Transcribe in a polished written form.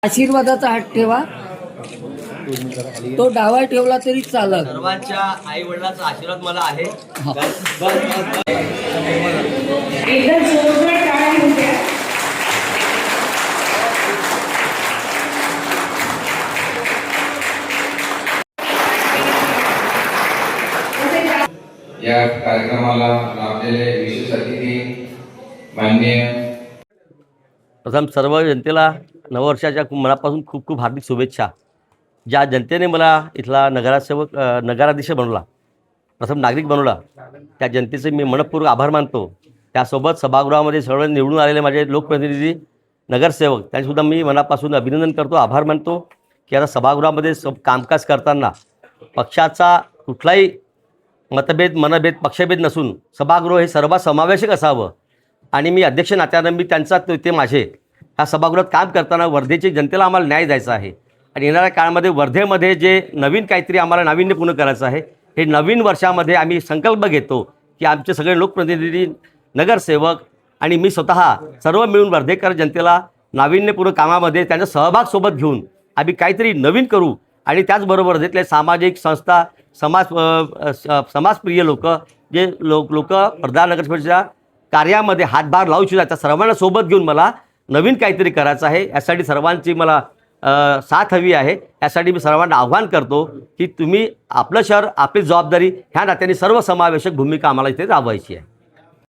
आशीर्वादाचा हात ठेवा. तो डावा ठेवला तरी चालत. सर्वांच्या आई वडिलांचा आशीर्वाद मला आहे. हा. एकदा जोरदार टाळ्या होऊ द्या. या कार्यक्रमाला लाभलेले विशेष अतिथी माननीय प्रथम सर्व जनतेला नववर्षाच्या मनापासून खूप खूप हार्दिक शुभेच्छा. ज्या जनतेने मला इथला नगराध्यक्ष बनवला, प्रथम नागरिक बनवला, त्या जनतेचे मी मनपूर्वक आभार मानतो. त्यासोबत सभागृहामध्ये सर्व निवडून आलेले माझे लोकप्रतिनिधी नगरसेवक त्यांनीसुद्धा मी मनापासून अभिनंदन करतो, आभार मानतो की आता सभागृहामध्ये कामकाज करताना पक्षाचा कुठलाही मनभेद पक्षभेद नसून सभागृह हे सर्वसमावेशक असावं. आणि मी अध्यक्ष नात्यानं मी त्यांचा ते माझे ह्या सभागृहात काम करताना वर्धेची जनतेला आम्हाला न्याय द्यायचा आहे. आणि येणाऱ्या काळामध्ये वर्धेमध्ये जे नवीन काहीतरी आम्हाला नाविन्यपूर्ण करायचं आहे, हे नवीन वर्षामध्ये आम्ही संकल्प घेतो की आमचे सगळे लोकप्रतिनिधी, नगरसेवक आणि मी स्वतः सर्व मिळून वर्धेकर जनतेला नाविन्यपूर्ण कामामध्ये त्यांचा सहभाग सोबत घेऊन आम्ही काहीतरी नवीन करू. आणि त्याचबरोबर वर्धेतले सामाजिक संस्था, समाजप्रिय लोक जे लोक प्रधान नगरसेवकाच्या कार्यामध्ये हातभार लावू इच्छितात, त्या सर्वांना सोबत घेऊन मला नवीन काहीतरी करायचं आहे. यासाठी सर्वांची मला साथ हवी आहे. यासाठी मी सर्वांना आव्हान करतो की तुम्ही आपलं शहर, आपली जबाबदारी ह्या नात्याने सर्वसमावेशक भूमिका आम्हाला इथे राबवायची आहे.